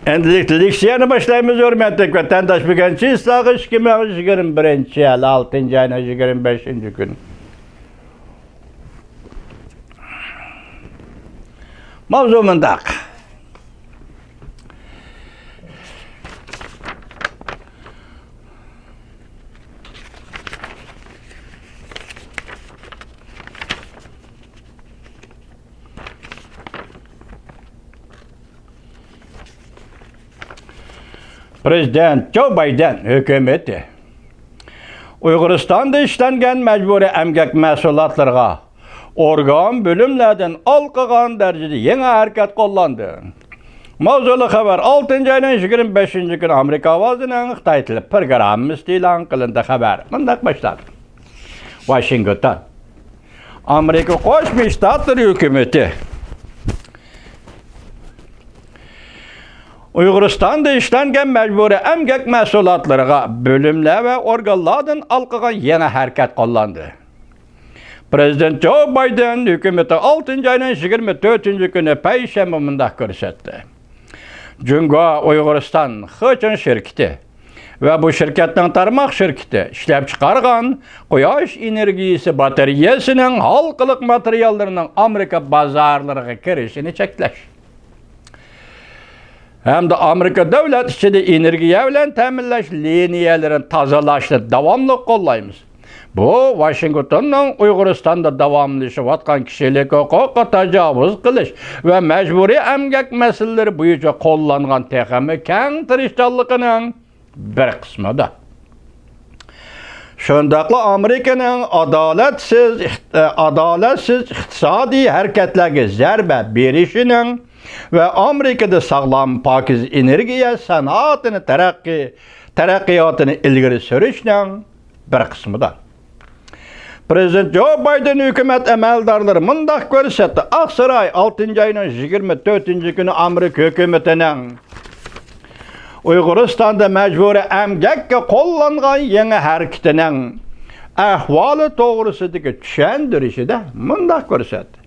Endilikli diksiyonu başlayımız hürmetlik vatandaş bugün İslahı 2021 yıl 6. ayın 25. gün. Mavzumundak. Prezident Joe Biden hükümeti Uyg'uristonda ishlangan majburiy emgak mahsulotlarga organ bölümlerden alqagan derecede yeni harakat qo'llandi. Mavzuli xabar 6. ayning 25. kuni Amerika ovozining Xitoy tili programmasi e'lon qilindi. Xabar bunday boshlandi. Washington. Amerika Qo'shma Shtatlar hukumati Uyg'uristonda ishlangan majburiy emgak mahsulotlariga bölümler ve organlardan alqagan yeni harakat qo'llandi. Prezident Joe Biden hükümeti 6. ayının 24. günü payshanba mundaq ko'rsatdi. Jungo Uyg'uriston Xichin şirketi ve bu şirketning tarmoq şirketi ishlab chiqargan quyosh energiyasi batareyasining halqiliq materiallarining Amerika bozorlariga kirishini cheklash hamda Amerika davlat ichida energiya bilan ta'minlash liniyalarini tozalashni davomli qo'llaymiz. Bu Washingtonning Uyg'uristonda davomlashayotgan kishilik huquqiga tajovuz qilish va majburiy emgak masalalari bo'yicha qo'llangan texnik keng tirishchanligining bir qismidir. Shundaqla Amerikaning adolatsiz iqtisodiy harakatlarga zarba berishining ve Amerika'da sağlam pakiz energiya sanatını terakkiyatını ilgiri sürüşünün bir kısmıdır. Prezident Joe Biden hükümet emeldarları mundaq ko'rsatdi. Aksaray 6. ayının 24. günü Amerika hükümetinin Uyg'uristonda majburiy emgakka qo'llangan yeni hareketining ahvoli to'g'risidagi tushuntirishida mundaq ko'rsatdi.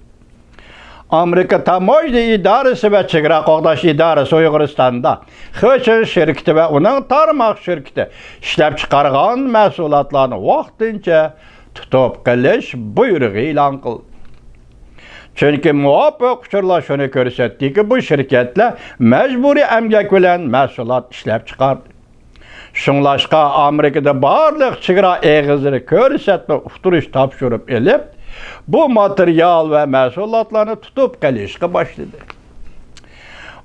Amerika Tamoyda idaresi ve Chegara qo'g'dash idaresi Uyg'uristonda Xichin şirketi ve uning tarmoq şirketi ishlab chiqargan mahsulotlarni vaqtincha tutib qilish buyrug'i e'lon qildi. Chunki muvofiq uchurlar shuni ko'rsatdiki, bu shirkatlar majburiy emgak bilan mahsulot ishlab chiqardi. Shunlashqa Amerikada barliq chegara eg'izini ko'rsatma uqtirish topshirib elib, bu materyal ve mahsulotlarni tutib qilishga başladı.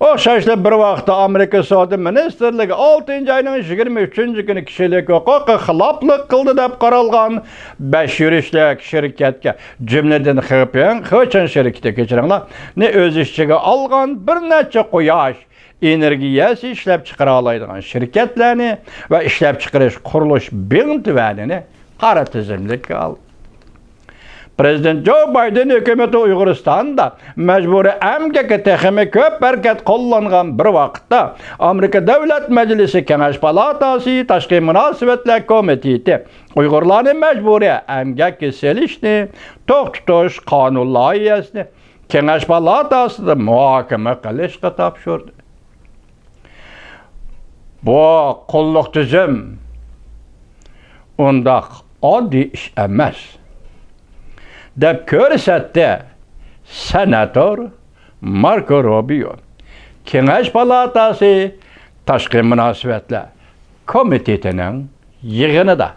O'xshashli bir vaqtda Amerika Savdo Ministerligi 6. ayning 23. günü kishilik huquqqa xiloflik qildi deb qaralgan 5 yurishlik shirkatga, jumladan Xichin shirkati kechiringlar, ne o'z ichiga olgan bir necha quyosh energiyasi ishlab chiqara oladigan shirkatlarni va ishlab chiqarish qurilish bentvanini qora tizimlikka oldi. Prezident Joe Biden hükümeti Uyg'uristonda majburiy emgakka texnik ko'p harakat qo'llangan bir vaqtda Amerika Davlat Majlisi Kengash palatasi Tashqi munosabatlar komiteti Uyg'urlarni majburiy emgakka selishni to'xtatish qonun loyihasini Kengash palatasida muhokama qilishga topshirdi. Bu qulluq tizim undaq oddiy ish emas deb ko'rsatdi senator Marco Rubio. Kengash palatasi Tashqi munosabatlar komitetining yig'inida.